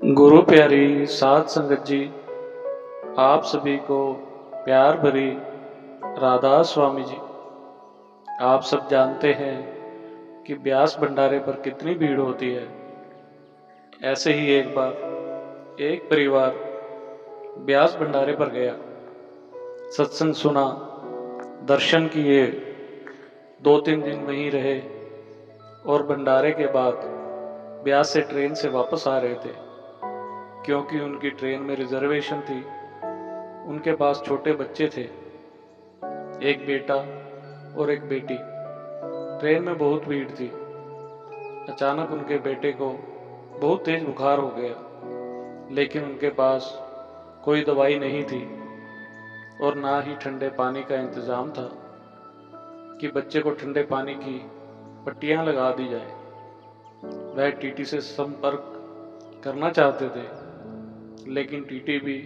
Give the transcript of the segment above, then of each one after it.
गुरु प्यारी साध संगत जी, आप सभी को प्यार भरी राधा स्वामी जी। आप सब जानते हैं कि ब्यास भंडारे पर कितनी भीड़ होती है। ऐसे ही एक बार एक परिवार ब्यास भंडारे पर गया, सत्संग सुना, दर्शन किए, 2-3 दिन वहीं रहे और भंडारे के बाद ब्यास से ट्रेन से वापस आ रहे थे। क्योंकि उनकी ट्रेन में रिजर्वेशन थी, उनके पास छोटे बच्चे थे, एक बेटा और एक बेटी। ट्रेन में बहुत भीड़ थी। अचानक उनके बेटे को बहुत तेज बुखार हो गया, लेकिन उनके पास कोई दवाई नहीं थी और ना ही ठंडे पानी का इंतज़ाम था कि बच्चे को ठंडे पानी की पट्टियाँ लगा दी जाए। वह टीटी से संपर्क करना चाहते थे, लेकिन टीटी भी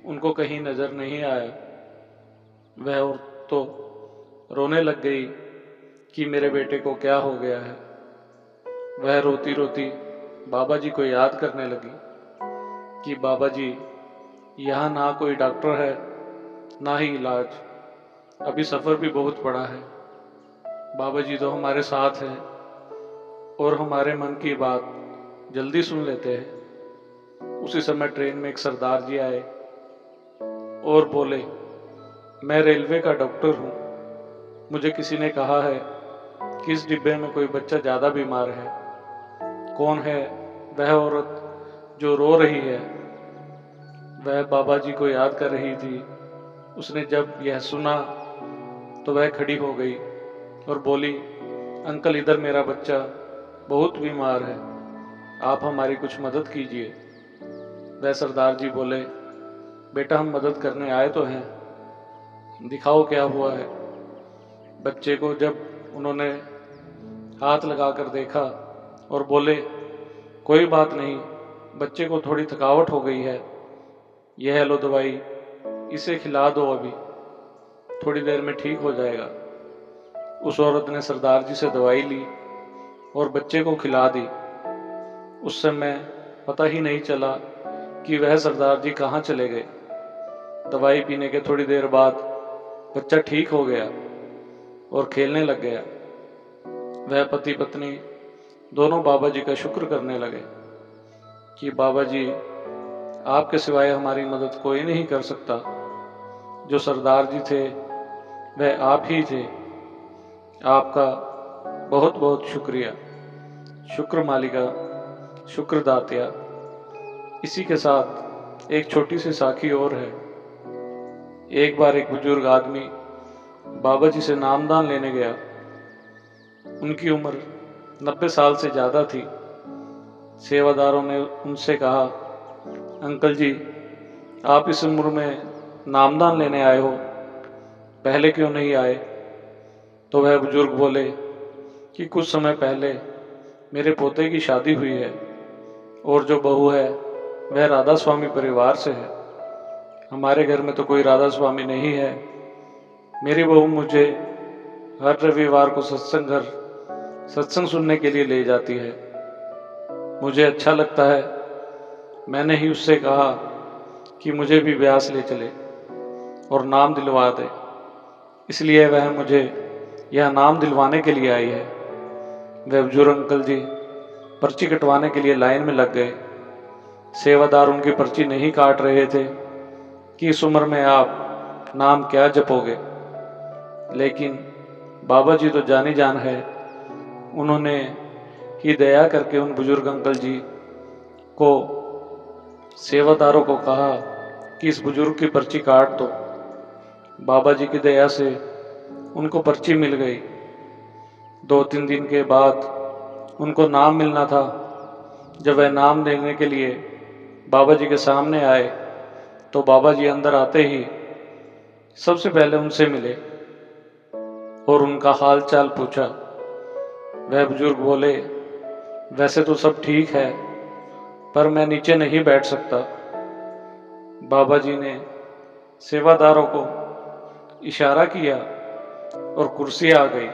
उनको कहीं नज़र नहीं आया। वह औरत तो रोने लग गई कि मेरे बेटे को क्या हो गया है। वह रोती रोती बाबा जी को याद करने लगी कि बाबा जी, यहाँ ना कोई डॉक्टर है, ना ही इलाज, अभी सफ़र भी बहुत बड़ा है। बाबा जी तो हमारे साथ हैं और हमारे मन की बात जल्दी सुन लेते हैं। उसी समय ट्रेन में एक सरदार जी आए और बोले, मैं रेलवे का डॉक्टर हूँ, मुझे किसी ने कहा है कि इस डिब्बे में कोई बच्चा ज़्यादा बीमार है। कौन है वह औरत जो रो रही है? वह बाबा जी को याद कर रही थी। उसने जब यह सुना तो वह खड़ी हो गई और बोली, अंकल, इधर मेरा बच्चा बहुत बीमार है, आप हमारी कुछ मदद कीजिए। वह सरदार जी बोले, बेटा, हम मदद करने आए तो हैं, दिखाओ क्या हुआ है। बच्चे को जब उन्होंने हाथ लगाकर देखा और बोले, कोई बात नहीं, बच्चे को थोड़ी थकावट हो गई है, यह लो दवाई, इसे खिला दो, अभी थोड़ी देर में ठीक हो जाएगा। उस औरत ने सरदार जी से दवाई ली और बच्चे को खिला दी। उस समय पता ही नहीं चला कि वह सरदार जी कहाँ चले गए। दवाई पीने के थोड़ी देर बाद बच्चा ठीक हो गया और खेलने लग गया। वह पति पत्नी दोनों बाबा जी का शुक्र करने लगे कि बाबा जी, आपके सिवाय हमारी मदद कोई नहीं कर सकता। जो सरदार जी थे वह आप ही थे। आपका बहुत बहुत शुक्रिया। शुक्र मालिका, शुक्र दात्या। इसी के साथ एक छोटी सी साखी और है। एक बार एक बुजुर्ग आदमी बाबा जी से नामदान लेने गया। उनकी उम्र 90 साल से ज़्यादा थी। सेवादारों ने उनसे कहा, अंकल जी, आप इस उम्र में नामदान लेने आए हो, पहले क्यों नहीं आए? तो वह बुजुर्ग बोले कि कुछ समय पहले मेरे पोते की शादी हुई है और जो बहू है वह राधा स्वामी परिवार से है। हमारे घर में तो कोई राधा स्वामी नहीं है। मेरी बहू मुझे हर रविवार को सत्संग सुनने के लिए ले जाती है। मुझे अच्छा लगता है। मैंने ही उससे कहा कि मुझे भी ब्यास ले चले और नाम दिलवा दे, इसलिए वह मुझे यह नाम दिलवाने के लिए आई है। वह बुजुर्ग अंकल जी पर्ची कटवाने के लिए लाइन में लग गए। सेवादार उनकी पर्ची नहीं काट रहे थे कि इस उम्र में आप नाम क्या जपोगे। लेकिन बाबा जी तो जानी जान है। उन्होंने ही दया करके उन बुजुर्ग अंकल जी को, सेवादारों को कहा कि इस बुजुर्ग की पर्ची काट दो। बाबा जी की दया से उनको पर्ची मिल गई। 2-3 दिन के बाद उनको नाम मिलना था। जब वह नाम देने के लिए बाबा जी के सामने आए तो बाबा जी अंदर आते ही सबसे पहले उनसे मिले और उनका हाल चाल पूछा। वह बुजुर्ग बोले, वैसे तो सब ठीक है, पर मैं नीचे नहीं बैठ सकता। बाबा जी ने सेवादारों को इशारा किया और कुर्सी आ गई।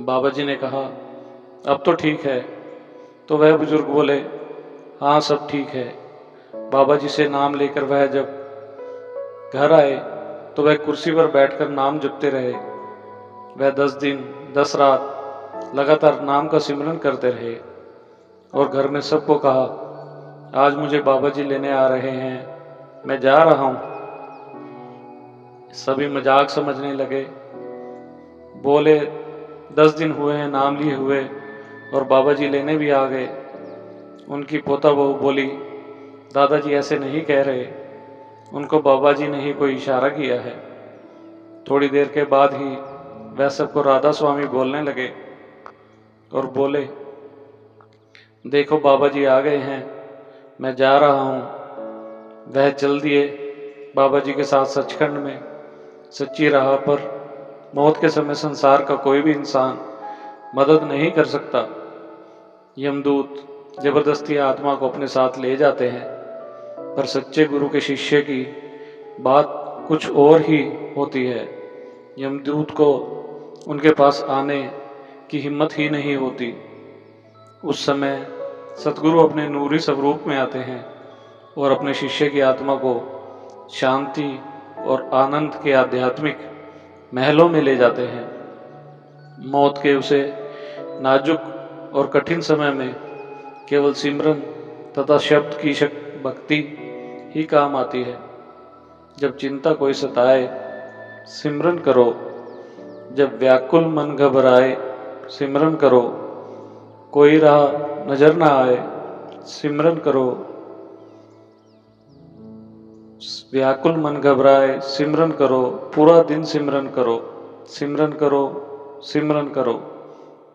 बाबा जी ने कहा, अब तो ठीक है। तो वह बुजुर्ग बोले, हाँ सब ठीक है। बाबा जी से नाम लेकर वह जब घर आए तो वह कुर्सी पर बैठकर नाम जपते रहे। वह 10 दिन 10 रात लगातार नाम का सिमरन करते रहे और घर में सबको कहा, आज मुझे बाबा जी लेने आ रहे हैं, मैं जा रहा हूं। सभी मजाक समझने लगे। बोले 10 दिन हुए हैं नाम लिए हुए और बाबा जी लेने भी आ गए। उनकी पोता बहू बोली, दादाजी ऐसे नहीं कह रहे, उनको बाबा जी ने ही कोई इशारा किया है। थोड़ी देर के बाद ही वह सबको राधा स्वामी बोलने लगे और बोले, देखो बाबा जी आ गए हैं, मैं जा रहा हूँ। वह चल दिए बाबा जी के साथ सचखंड में। सच्ची राह पर मौत के समय संसार का कोई भी इंसान मदद नहीं कर सकता। यमदूत जबरदस्ती आत्मा को अपने साथ ले जाते हैं, पर सच्चे गुरु के शिष्य की बात कुछ और ही होती है। यमदूत को उनके पास आने की हिम्मत ही नहीं होती। उस समय सतगुरु अपने नूरी स्वरूप में आते हैं और अपने शिष्य की आत्मा को शांति और आनंद के आध्यात्मिक महलों में ले जाते हैं। मौत के उसे नाजुक और कठिन समय में केवल सिमरन तथा शब्द की भक्ति ही काम आती है। जब चिंता कोई सताए, सिमरन करो। जब व्याकुल मन घबराए, सिमरन करो। कोई राह नजर ना आए, सिमरन करो। व्याकुल मन घबराए, सिमरन करो। पूरा दिन सिमरन करो, सिमरन करो, सिमरन करो।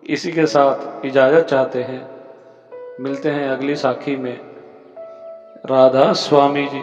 इसी के साथ इजाजत चाहते हैं। मिलते हैं अगली साखी में। राधा स्वामी जी।